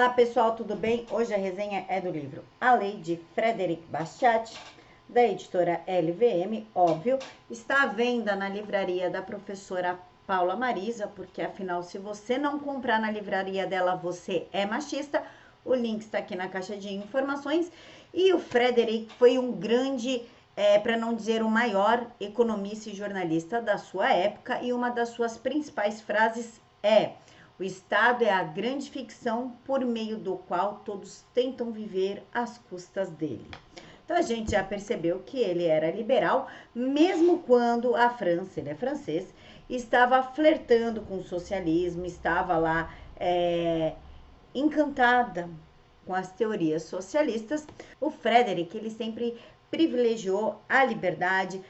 Olá pessoal, tudo bem? Hoje a resenha é do livro A Lei de Frédéric Bastiat, da editora LVM, óbvio. Está à venda na livraria da professora Paula Marisa, porque afinal, se você não comprar na livraria dela, você é machista. O link está aqui na caixa de informações. E o Frédéric foi um grande, para não dizer o maior, economista e jornalista da sua época, e uma das suas principais frases é: o Estado é a grande ficção por meio do qual todos tentam viver às custas dele. Então a gente já percebeu que ele era liberal, mesmo quando a França, ele é francês, estava flertando com o socialismo, estava lá encantada com as teorias socialistas. O Frédéric, ele sempre privilegiou a liberdade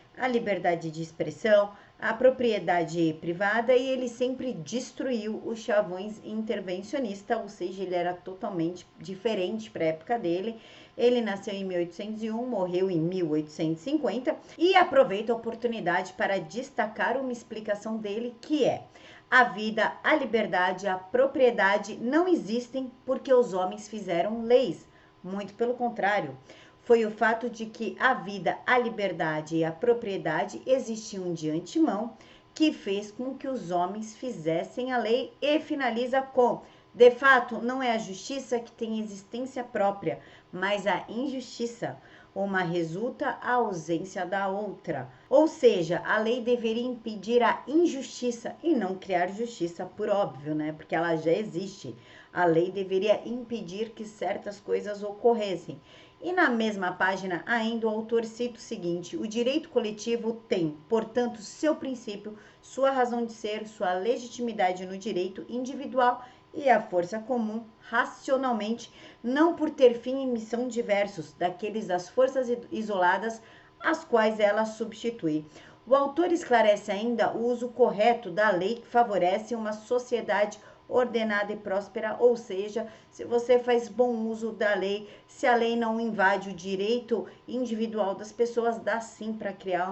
de expressão, a propriedade privada, e ele sempre destruiu os chavões intervencionistas, ou seja, ele era totalmente diferente para a época dele. Ele nasceu em 1801, morreu em 1850 e aproveita a oportunidade para destacar uma explicação dele, que é: a vida, a liberdade, a propriedade não existem porque os homens fizeram leis. Muito pelo contrário. Foi o fato de que a vida, a liberdade e a propriedade existiam de antemão que fez com que os homens fizessem a lei. E finaliza com: de fato, não é a justiça que tem existência própria, mas a injustiça. Uma resulta a ausência da outra. Ou seja, a lei deveria impedir a injustiça e não criar justiça, por óbvio, né? Porque ela já existe. A lei deveria impedir que certas coisas ocorressem. E na mesma página, ainda o autor cita o seguinte: o direito coletivo tem, portanto, seu princípio, sua razão de ser, sua legitimidade no direito individual e a força comum, racionalmente, não por ter fim e missão diversos daqueles das forças isoladas, as quais ela substitui. O autor esclarece ainda o uso correto da lei que favorece uma sociedade ordenada e próspera, ou seja, se você faz bom uso da lei, se a lei não invade o direito individual das pessoas, dá sim para criar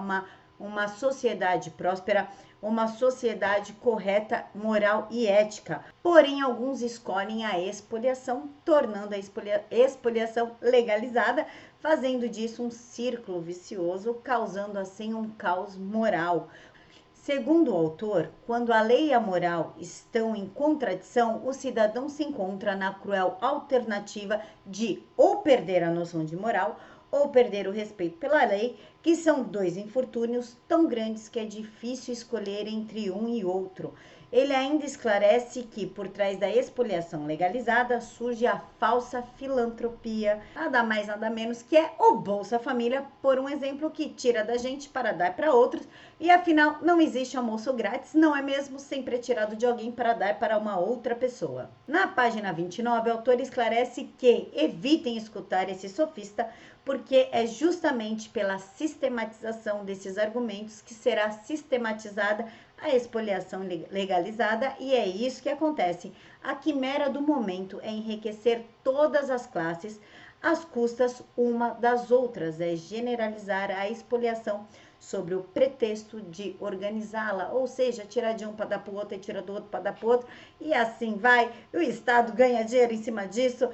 uma sociedade próspera, uma sociedade correta, moral e ética. Porém, alguns escolhem a expoliação, tornando a expoliação legalizada, fazendo disso um círculo vicioso, causando assim um caos moral. Segundo o autor, quando a lei e a moral estão em contradição, o cidadão se encontra na cruel alternativa de ou perder a noção de moral ou perder o respeito pela lei, que são dois infortúnios tão grandes que é difícil escolher entre um e outro. Ele ainda esclarece que, por trás da expoliação legalizada, surge a falsa filantropia, nada mais nada menos que é o Bolsa Família, por um exemplo, que tira da gente para dar para outros, e afinal não existe almoço grátis, não é mesmo? Sempre é tirado de alguém para dar para uma outra pessoa. Na página 29, o autor esclarece que evitem escutar esse sofista, porque é justamente pela sistematização desses argumentos que será sistematizada a expoliação legalizada, e é isso que acontece. A quimera do momento é enriquecer todas as classes às custas uma das outras, é generalizar a expoliação sobre o pretexto de organizá-la, ou seja, tirar de um para dar para o outro e tirar do outro para dar para o outro, e assim vai. O Estado ganha dinheiro em cima disso,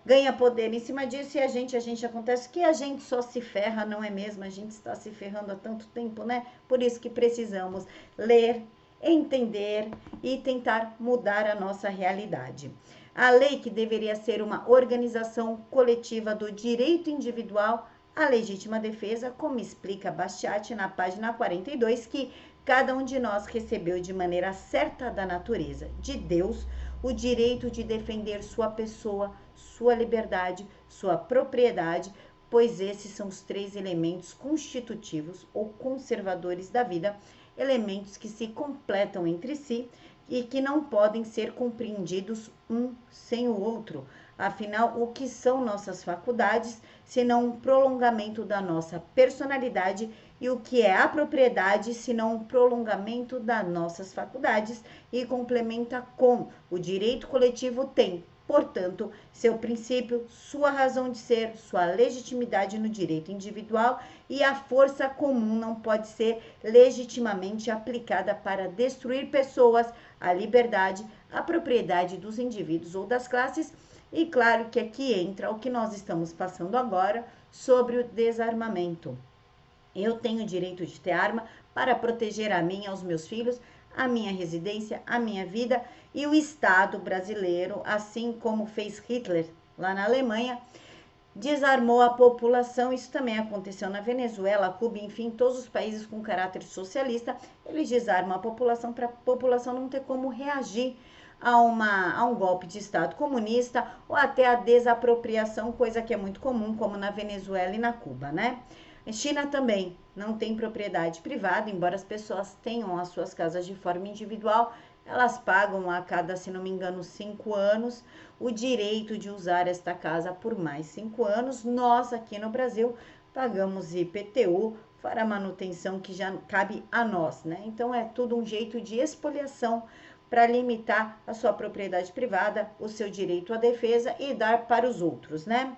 ganha poder em cima disso, e a gente acontece que a gente só se ferra, não é mesmo? A gente está se ferrando há tanto tempo, né? Por isso que precisamos ler, entender e tentar mudar a nossa realidade. A lei, que deveria ser uma organização coletiva do direito individual, a legítima defesa, como explica Bastiat na página 42, que cada um de nós recebeu de maneira certa da natureza de Deus o direito de defender sua pessoa, sua liberdade, sua propriedade, pois esses são os três elementos constitutivos ou conservadores da vida, elementos que se completam entre si e que não podem ser compreendidos um sem o outro. Afinal, o que são nossas faculdades, senão um prolongamento da nossa personalidade, e o que é a propriedade, senão um prolongamento das nossas faculdades, e complementa com: o direito coletivo tem, portanto, seu princípio, sua razão de ser, sua legitimidade no direito individual, e a força comum não pode ser legitimamente aplicada para destruir pessoas, a liberdade, a propriedade dos indivíduos ou das classes. E claro que aqui entra o que nós estamos passando agora sobre o desarmamento. Eu tenho o direito de ter arma para proteger a mim, aos meus filhos, a minha residência, a minha vida, e o Estado brasileiro, assim como fez Hitler lá na Alemanha, desarmou a população. Isso também aconteceu na Venezuela, Cuba, enfim, todos os países com caráter socialista, eles desarmam a população para a população não ter como reagir a um golpe de Estado comunista ou até a desapropriação, coisa que é muito comum, como na Venezuela e na Cuba, né? A China também não tem propriedade privada, embora as pessoas tenham as suas casas de forma individual, elas pagam a cada, se não me engano, 5 anos, o direito de usar esta casa por mais 5 anos. Nós, aqui no Brasil, pagamos IPTU para a manutenção que já cabe a nós, né? Então, é tudo um jeito de expoliação para limitar a sua propriedade privada, o seu direito à defesa e dar para os outros, né?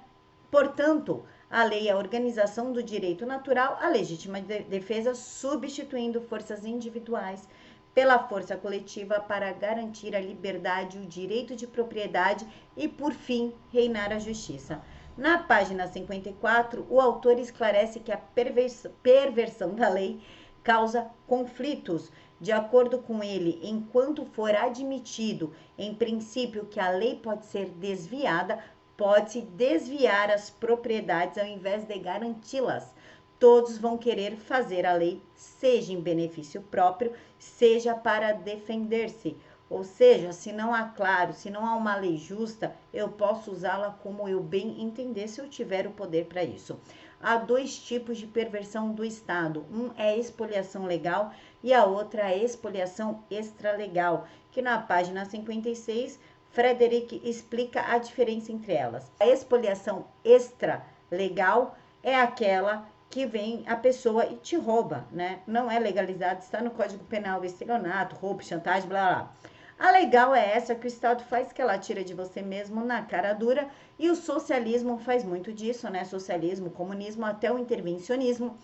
Portanto, a lei é a organização do direito natural à legítima defesa, substituindo forças individuais pela força coletiva para garantir a liberdade, o direito de propriedade e, por fim, reinar a justiça. Na página 54, o autor esclarece que a perversão da lei causa conflitos. De acordo com ele, enquanto for admitido, em princípio, que a lei pode ser desviada, pode-se desviar as propriedades ao invés de garanti-las. Todos vão querer fazer a lei, seja em benefício próprio, seja para defender-se. Ou seja, se não há claro, se não há uma lei justa, eu posso usá-la como eu bem entender, se eu tiver o poder para isso. Há 2 tipos de perversão do Estado. Um é a expoliação legal e a outra é a expoliação extralegal, que na página 56, Frederick explica a diferença entre elas. A expoliação extralegal é aquela que vem a pessoa e te rouba, né? Não é legalizado, está no Código Penal, estelionato, roubo, chantagem, blá blá. A legal é essa que o Estado faz, que ela tira de você mesmo na cara dura, e o socialismo faz muito disso, né? Socialismo, comunismo, até o intervencionismo,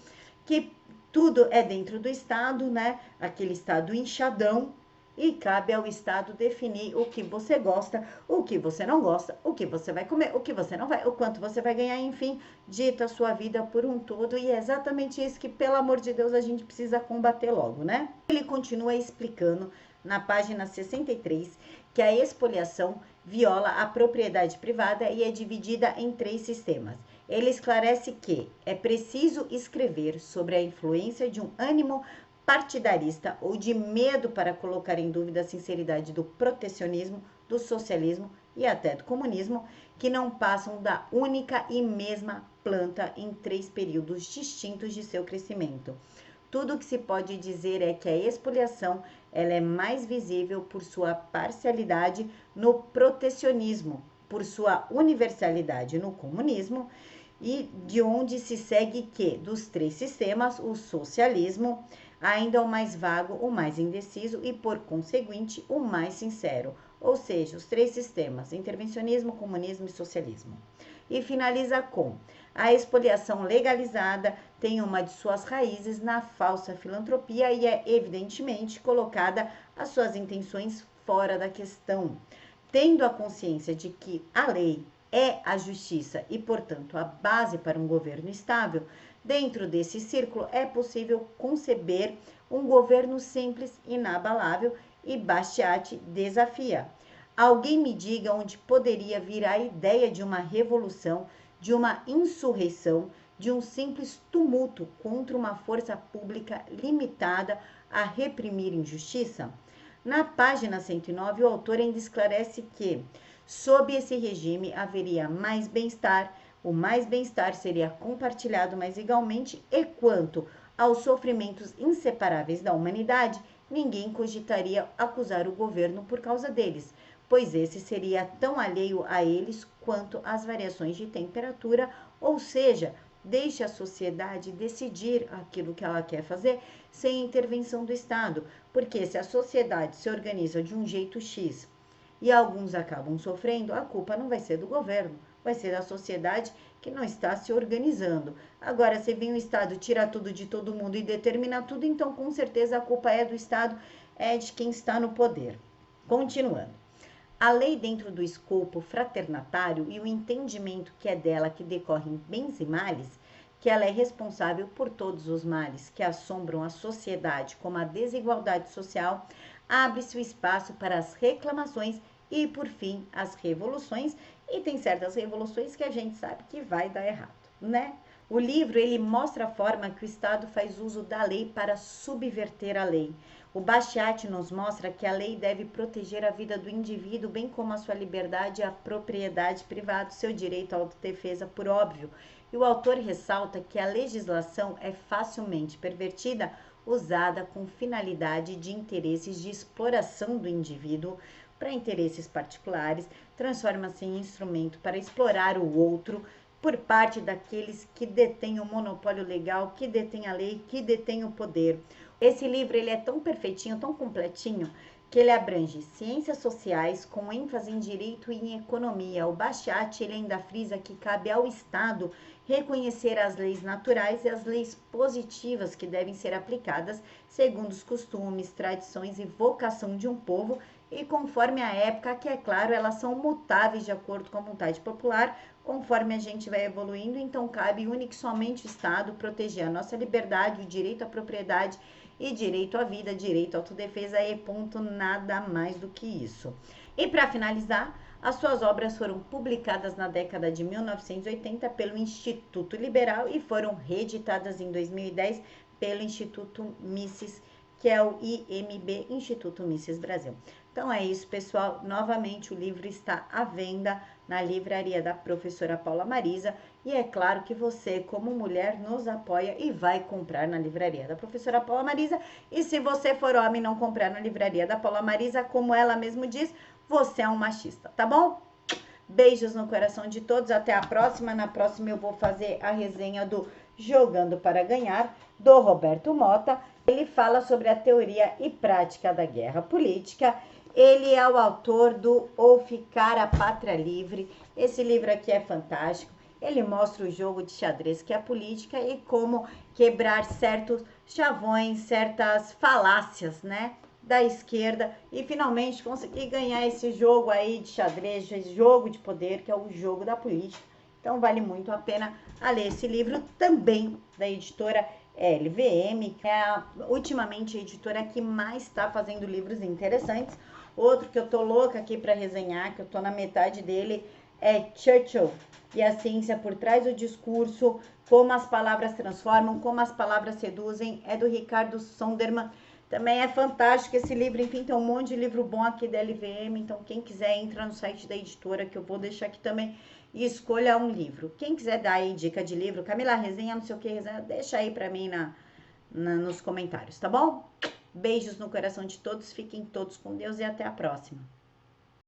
que tudo é dentro do Estado, né? Aquele Estado inchadão, e cabe ao Estado definir o que você gosta, o que você não gosta, o que você vai comer, o que você não vai, o quanto você vai ganhar, enfim, dita a sua vida por um todo, e é exatamente isso que, pelo amor de Deus, a gente precisa combater logo, né? Ele continua explicando na página 63 que a expoliação viola a propriedade privada e é dividida em 3 sistemas. Ele esclarece que é preciso escrever sobre a influência de um ânimo partidarista ou de medo para colocar em dúvida a sinceridade do protecionismo, do socialismo e até do comunismo, que não passam da única e mesma planta em 3 períodos distintos de seu crescimento. Tudo o que se pode dizer é que a expoliação ela é mais visível por sua parcialidade no protecionismo, por sua universalidade no comunismo, e de onde se segue que, dos 3 sistemas, o socialismo ainda é o mais vago, o mais indeciso e, por conseguinte, o mais sincero. Ou seja, os 3 sistemas, intervencionismo, comunismo e socialismo. E finaliza com: a expoliação legalizada tem uma de suas raízes na falsa filantropia e é evidentemente colocada as suas intenções fora da questão. Tendo a consciência de que a lei é a justiça e, portanto, a base para um governo estável, dentro desse círculo é possível conceber um governo simples, inabalável, e Bastiat desafia. Alguém me diga onde poderia vir a ideia de uma revolução, de uma insurreição, de um simples tumulto contra uma força pública limitada a reprimir injustiça? Na página 109, o autor ainda esclarece que, sob esse regime, haveria mais bem-estar, o mais bem-estar seria compartilhado mais igualmente, e quanto aos sofrimentos inseparáveis da humanidade, ninguém cogitaria acusar o governo por causa deles, pois esse seria tão alheio a eles quanto às variações de temperatura, ou seja, deixe a sociedade decidir aquilo que ela quer fazer sem intervenção do Estado, porque se a sociedade se organiza de um jeito X e alguns acabam sofrendo, a culpa não vai ser do governo, vai ser da sociedade que não está se organizando. Agora, se vem o Estado, tira tudo de todo mundo e determina tudo, então com certeza a culpa é do Estado, é de quem está no poder. Continuando. A lei dentro do escopo fraternatário e o entendimento que é dela que decorrem bens e males, que ela é responsável por todos os males que assombram a sociedade, como a desigualdade social, abre-se o espaço para as reclamações e, por fim, as revoluções. E tem certas revoluções que a gente sabe que vai dar errado, né? O livro, ele mostra a forma que o Estado faz uso da lei para subverter a lei. O Bastiat nos mostra que a lei deve proteger a vida do indivíduo, bem como a sua liberdade e a propriedade privada, seu direito à autodefesa, por óbvio. E o autor ressalta que a legislação é facilmente pervertida, usada com finalidade de interesses de exploração do indivíduo para interesses particulares, transforma-se em instrumento para explorar o outro por parte daqueles que detêm o monopólio legal, que detêm a lei, que detêm o poder. Esse livro, ele é tão perfeitinho, tão completinho, que ele abrange ciências sociais com ênfase em direito e em economia. O Bastiat, ele ainda frisa que cabe ao Estado reconhecer as leis naturais e as leis positivas que devem ser aplicadas segundo os costumes, tradições e vocação de um povo e conforme a época, que é claro, elas são mutáveis de acordo com a vontade popular, conforme a gente vai evoluindo, então cabe único e somente o Estado proteger a nossa liberdade, o direito à propriedade e direito à vida, direito à autodefesa e ponto, nada mais do que isso. E para finalizar, as suas obras foram publicadas na década de 1980 pelo Instituto Liberal e foram reeditadas em 2010 pelo Instituto Mises, que é o IMB, Instituto Mises Brasil. Então é isso, pessoal. Novamente, o livro está à venda na livraria da professora Paula Marisa. E é claro que você, como mulher, nos apoia e vai comprar na livraria da professora Paula Marisa. E se você for homem e não comprar na livraria da Paula Marisa, como ela mesmo diz, você é um machista, tá bom? Beijos no coração de todos. Até a próxima. Na próxima eu vou fazer a resenha do Jogando para Ganhar, do Roberto Mota. Ele fala sobre a teoria e prática da guerra política. Ele é o autor do Ou Ficar a Pátria Livre. Esse livro aqui é fantástico. Ele mostra o jogo de xadrez que é a política e como quebrar certos chavões, certas falácias, né, da esquerda e finalmente conseguir ganhar esse jogo aí de xadrez, esse jogo de poder, que é o jogo da política. Então vale muito a pena ler esse livro também da editora LVM, que é ultimamente a editora que mais está fazendo livros interessantes. Outro que eu tô louca aqui para resenhar, que eu tô na metade dele, é Churchill e a ciência por trás do discurso, como as palavras transformam, como as palavras seduzem, é do Ricardo Sonderman. Também é fantástico esse livro, enfim, tem um monte de livro bom aqui da LVM, então quem quiser entra no site da editora, que eu vou deixar aqui também, e escolha um livro. Quem quiser dar aí dica de livro, Camila, resenha, não sei o que, resenha, deixa aí pra mim nos comentários, tá bom? Beijos no coração de todos, fiquem todos com Deus e até a próxima.